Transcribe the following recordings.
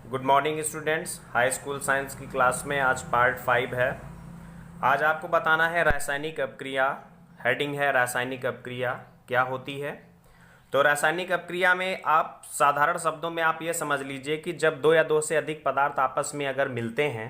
Good morning students. High school science की class में आज पार्ट 5 है। आज आपको बताना है रासायनिक अपक्रिया। हेडिंग है रासायनिक अपक्रिया क्या होती है। तो रासायनिक अपक्रिया में आप साधारण शब्दों में आप ये समझ लीजिए कि जब दो या दो से अधिक पदार्थ आपस में अगर मिलते हैं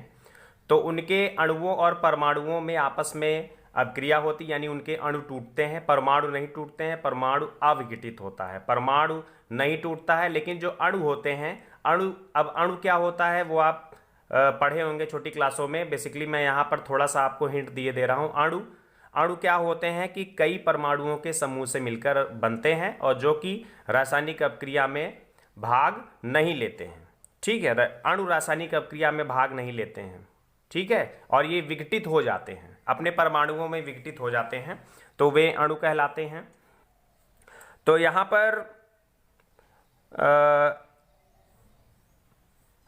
तो उनके अणुओं और परमाणुओं में आपस में अपक्रिया होती, यानी उनके अणु टूटते हैं, परमाणु नहीं टूटते हैं, परमाणु अविघटित होता है। परमाणु नहीं टूटता है लेकिन जो अणु होते हैं, अणु क्या होता है वो आप पढ़े होंगे छोटी क्लासों में। बेसिकली मैं यहाँ पर थोड़ा सा आपको हिंट दिए दे रहा हूँ। अणु क्या होते हैं कि कई परमाणुओं के समूह से मिलकर बनते हैं और जो कि रासायनिक अपक्रिया में भाग नहीं लेते हैं। ठीक है, अणु रासायनिक अपक्रिया में भाग नहीं लेते हैं। ठीक है, और ये विघटित हो जाते हैं, अपने परमाणुओं में विघटित हो जाते हैं, तो वे अणु कहलाते हैं। तो यहां पर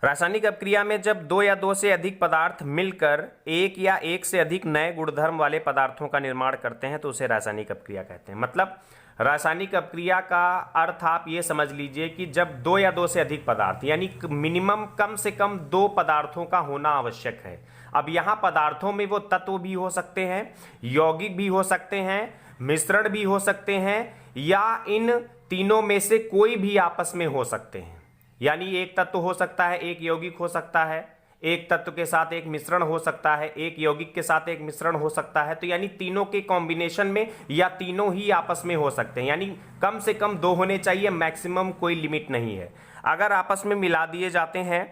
रासायनिक अपक्रिया में जब दो या दो से अधिक पदार्थ मिलकर एक या एक से अधिक नए गुणधर्म वाले पदार्थों का निर्माण करते हैं तो उसे रासायनिक अपक्रिया कहते हैं। मतलब रासायनिक अपक्रिया का अर्थ आप ये समझ लीजिए कि जब दो या दो से अधिक पदार्थ, यानी मिनिमम कम से कम दो पदार्थों का होना आवश्यक है। अब यहाँ पदार्थों में वो तत्व भी हो सकते हैं, यौगिक भी हो सकते हैं, मिश्रण भी हो सकते हैं, या इन तीनों में से कोई भी आपस में हो सकते हैं। यानी एक तत्व हो सकता है, एक यौगिक हो सकता है, एक तत्व के साथ एक मिश्रण हो सकता है, एक यौगिक के साथ एक मिश्रण हो सकता है। तो यानी तीनों के कॉम्बिनेशन में या तीनों ही आपस में हो सकते हैं। यानी कम से कम दो होने चाहिए, मैक्सिमम कोई लिमिट नहीं है। अगर आपस में मिला दिए जाते हैं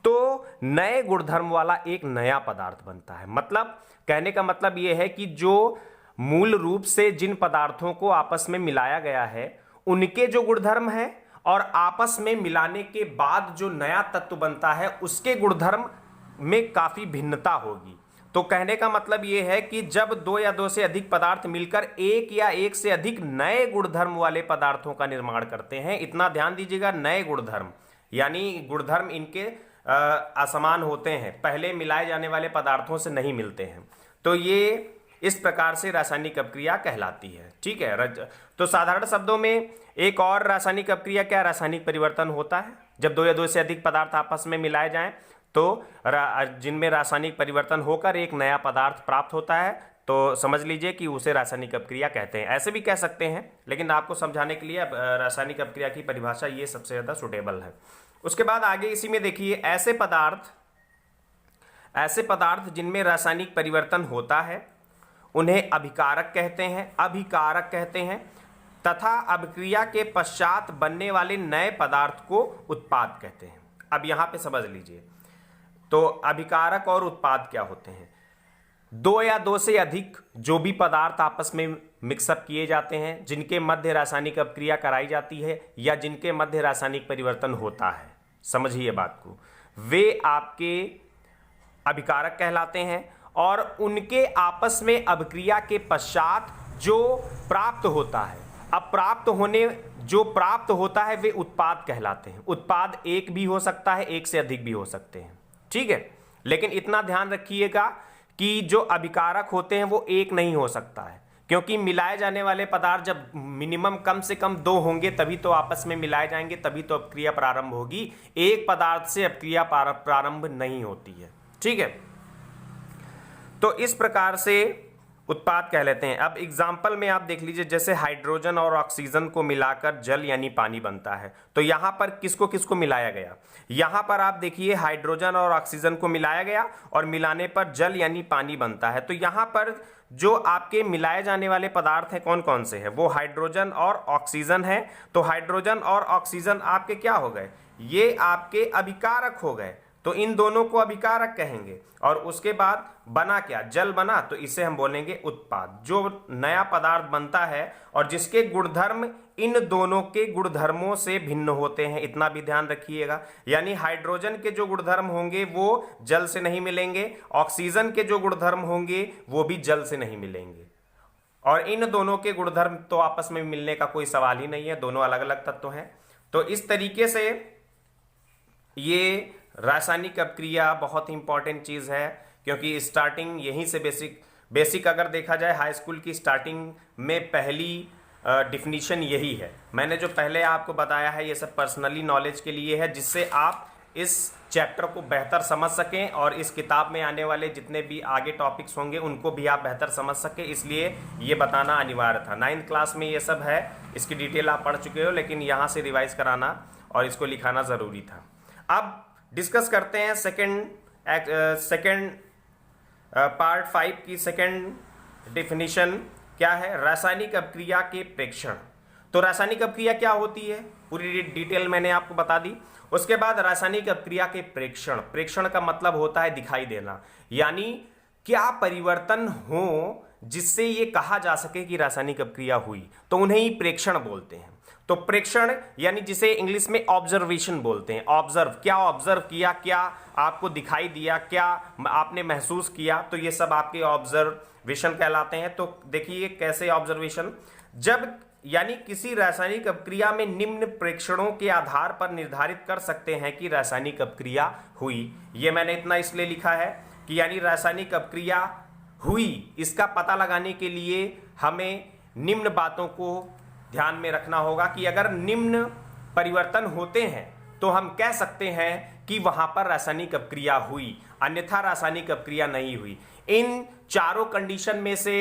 तो नए गुणधर्म वाला एक नया पदार्थ बनता है। मतलब कहने का मतलब यह है कि जो मूल रूप से जिन पदार्थों को आपस में मिलाया गया है उनके जो गुणधर्म है और आपस में मिलाने के बाद जो नया तत्व बनता है उसके गुणधर्म में काफी भिन्नता होगी। तो कहने का मतलब यह है कि जब दो या दो से अधिक पदार्थ मिलकर एक या एक से अधिक नए गुणधर्म वाले पदार्थों का निर्माण करते हैं, इतना ध्यान दीजिएगा, नए गुणधर्म, यानी गुणधर्म इनके असमान होते हैं, पहले मिलाए जाने वाले पदार्थों से नहीं मिलते हैं। तो ये इस प्रकार से रासायनिक अपक्रिया कहलाती है। ठीक है, तो साधारण शब्दों में एक और रासायनिक अपक्रिया क्या, रासायनिक परिवर्तन होता है। जब दो या दो से अधिक पदार्थ आपस में मिलाए जाएं तो जिनमें रासायनिक परिवर्तन होकर एक नया पदार्थ प्राप्त होता है, तो समझ लीजिए कि उसे रासायनिक अपक्रिया कहते हैं। ऐसे भी कह सकते हैं, लेकिन आपको समझाने के लिए रासायनिक अपक्रिया की परिभाषा ये सबसे ज्यादा सुटेबल है। उसके बाद आगे इसी में देखिए, ऐसे पदार्थ जिनमें रासायनिक परिवर्तन होता है उन्हें अभिकारक कहते हैं तथा अभिक्रिया के पश्चात बनने वाले नए पदार्थ को उत्पाद कहते हैं। अब यहां पे समझ लीजिए, तो अभिकारक और उत्पाद क्या होते हैं। दो या दो से अधिक जो भी पदार्थ आपस में मिक्सअप किए जाते हैं, जिनके मध्य रासायनिक अपक्रिया कराई जाती है या जिनके मध्य रासायनिक परिवर्तन होता है, समझिए बात को, वे आपके अभिकारक कहलाते हैं। और उनके आपस में अभिक्रिया के पश्चात जो प्राप्त होता है, अब प्राप्त होता है वे उत्पाद कहलाते हैं। उत्पाद एक भी हो सकता है, एक से अधिक भी हो सकते हैं। ठीक है, लेकिन इतना ध्यान रखिएगा कि जो अभिकारक होते हैं वो एक नहीं हो सकता है, क्योंकि मिलाए जाने वाले पदार्थ जब मिनिमम कम से कम दो होंगे तभी तो आपस में मिलाए जाएंगे, तभी तो अपक्रिया प्रारंभ होगी। एक पदार्थ से अपक्रिया प्रारंभ नहीं होती है। ठीक है, तो इस प्रकार से उत्पाद कह लेते हैं। अब एग्जाम्पल में आप देख लीजिए, जैसे हाइड्रोजन और ऑक्सीजन को मिलाकर जल यानी पानी बनता है। तो यहां पर किसको किसको मिलाया गया, यहां पर आप देखिए हाइड्रोजन और ऑक्सीजन को मिलाया गया और मिलाने पर जल यानी पानी बनता है। तो यहां पर जो आपके मिलाए जाने वाले पदार्थ हैं कौन कौन से हैं, वो हाइड्रोजन और ऑक्सीजन है। तो हाइड्रोजन और ऑक्सीजन आपके क्या हो गए, ये आपके अभिकारक हो गए, तो इन दोनों को अभिकारक कहेंगे। और उसके बाद बना क्या, जल बना, तो इसे हम बोलेंगे उत्पाद। जो नया पदार्थ बनता है और जिसके गुणधर्म इन दोनों के गुणधर्मों से भिन्न होते हैं, इतना भी ध्यान रखिएगा। यानी हाइड्रोजन के जो गुणधर्म होंगे वो जल से नहीं मिलेंगे, ऑक्सीजन के जो गुणधर्म होंगे वो भी जल से नहीं मिलेंगे, और इन दोनों के गुणधर्म तो आपस में मिलने का कोई सवाल ही नहीं है, दोनों अलग अलग तत्व हैं। तो इस तरीके से ये रासायनिक अपक्रिया बहुत इंपॉर्टेंट चीज है, क्योंकि स्टार्टिंग यहीं से बेसिक अगर देखा जाए हाई स्कूल की स्टार्टिंग में पहली डिफिनीशन यही है। मैंने जो पहले आपको बताया है ये सब पर्सनली नॉलेज के लिए है, जिससे आप इस चैप्टर को बेहतर समझ सकें और इस किताब में आने वाले जितने भी आगे टॉपिक्स होंगे उनको भी आप बेहतर समझ सकें, इसलिए ये बताना अनिवार्य था। 9th क्लास में ये सब है, इसकी डिटेल आप पढ़ चुके हो, लेकिन यहाँ से रिवाइज कराना और इसको लिखाना ज़रूरी था। अब डिस्कस करते हैं सेकेंड पार्ट 5 की सेकेंड डेफिनेशन क्या है, रासायनिक अभिक्रिया के प्रेक्षण। तो रासायनिक अभिक्रिया क्या होती है पूरी डिटेल मैंने आपको बता दी। उसके बाद रासायनिक अभिक्रिया के प्रेक्षण, प्रेक्षण का मतलब होता है दिखाई देना, यानी क्या परिवर्तन हो जिससे ये कहा जा सके कि रासायनिक अभिक्रिया हुई, तो उन्हें ही प्रेक्षण बोलते हैं। तो प्रेक्षण यानी जिसे इंग्लिश में ऑब्जर्वेशन बोलते हैं। ऑब्जर्व, क्या ऑब्जर्व किया, क्या आपको दिखाई दिया, क्या आपने महसूस किया, तो ये सब आपके ऑब्जर्वेशन कहलाते हैं। तो देखिए कैसे ऑब्जर्वेशन, जब यानी किसी रासायनिक अभिक्रिया में निम्न प्रेक्षणों के आधार पर निर्धारित कर सकते हैं कि रासायनिक अभिक्रिया हुई। ये मैंने इतना इसलिए लिखा है कि यानी रासायनिक अभिक्रिया हुई, इसका पता लगाने के लिए हमें निम्न बातों को ध्यान में रखना होगा कि अगर निम्न परिवर्तन होते हैं तो हम कह सकते हैं कि वहां पर रासायनिक अभिक्रिया हुई, अन्यथा रासायनिक अभिक्रिया नहीं हुई। इन चारों कंडीशन में से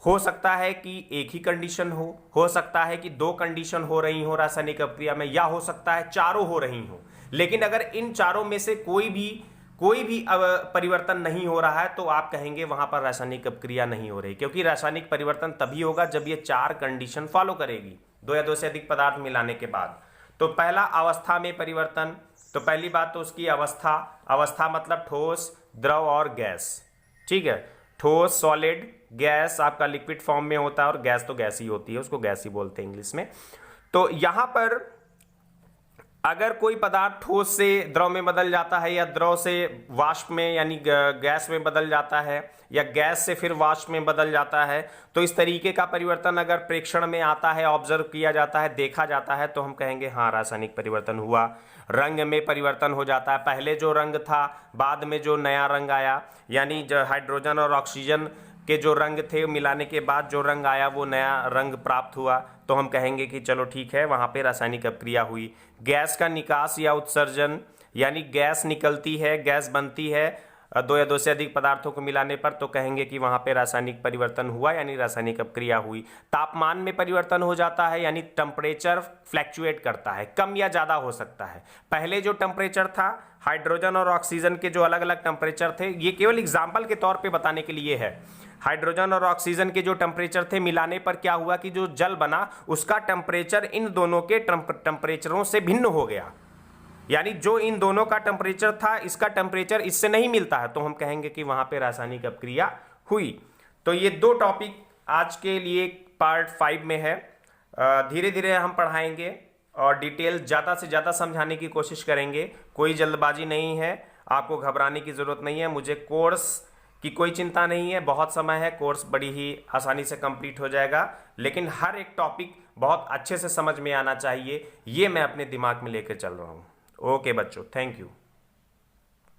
हो सकता है कि एक ही कंडीशन हो सकता है कि 2 कंडीशन हो रही हो रासायनिक अभिक्रिया में, या हो सकता है चारों हो रही हो। लेकिन अगर इन चारों में से कोई भी परिवर्तन नहीं हो रहा है तो आप कहेंगे वहां पर रासायनिक अभिक्रिया नहीं हो रही, क्योंकि रासायनिक परिवर्तन तभी होगा जब ये 4 कंडीशन फॉलो करेगी, 2 या 2 से अधिक पदार्थ मिलाने के बाद। तो पहला अवस्था में परिवर्तन, तो पहली बात तो उसकी अवस्था मतलब ठोस, द्रव और गैस। ठीक है, ठोस सॉलिड, गैस आपका लिक्विड फॉर्म में होता है और गैस तो गैस ही होती है, उसको गैस ही बोलते हैं इंग्लिश में। तो यहां पर अगर कोई पदार्थ ठोस से द्रव में बदल जाता है या द्रव से वाष्प में यानी गैस में बदल जाता है या गैस से फिर वाष्प में बदल जाता है, तो इस तरीके का परिवर्तन अगर प्रेक्षण में आता है, ऑब्जर्व किया जाता है, देखा जाता है, तो हम कहेंगे हाँ रासायनिक परिवर्तन हुआ। रंग में परिवर्तन हो जाता है, पहले जो रंग था बाद में जो नया रंग आया, यानी जो हाइड्रोजन और ऑक्सीजन के जो रंग थे मिलाने के बाद जो रंग आया वो नया रंग प्राप्त हुआ, तो हम कहेंगे कि चलो ठीक है वहाँ पे रासायनिक अभिक्रिया हुई। गैस का निकास या उत्सर्जन, यानी गैस निकलती है, गैस बनती है 2 या 2 से अधिक पदार्थों को मिलाने पर, तो कहेंगे कि वहाँ पे रासायनिक परिवर्तन हुआ यानी रासायनिक अभिक्रिया हुई। तापमान में परिवर्तन हो जाता है, यानी टेम्परेचर फ्लैक्चुएट करता है, कम या ज़्यादा हो सकता है। पहले जो टेम्परेचर था हाइड्रोजन और ऑक्सीजन के जो अलग अलग टेम्परेचर थे, ये केवल एग्जाम्पल के तौर पर बताने के लिए है। हाइड्रोजन और ऑक्सीजन के जो टेम्परेचर थे मिलाने पर क्या हुआ कि जो जल बना उसका टेम्परेचर इन दोनों के टेम्परेचरों से भिन्न हो गया, यानी जो इन दोनों का टेम्परेचर था इसका टेम्परेचर इससे नहीं मिलता है, तो हम कहेंगे कि वहां पे रासायनिक अभिक्रिया हुई। तो ये 2 टॉपिक आज के लिए पार्ट 5 में है। धीरे धीरे हम पढ़ाएंगे और डिटेल ज़्यादा से ज़्यादा समझाने की कोशिश करेंगे। कोई जल्दबाजी नहीं है, आपको घबराने की ज़रूरत नहीं है, मुझे कोर्स की कोई चिंता नहीं है, बहुत समय है, कोर्स बड़ी ही आसानी से कंप्लीट हो जाएगा। लेकिन हर एक टॉपिक बहुत अच्छे से समझ में आना चाहिए, ये मैं अपने दिमाग में लेकर चल रहा हूँ। ओके बच्चों, थैंक यू।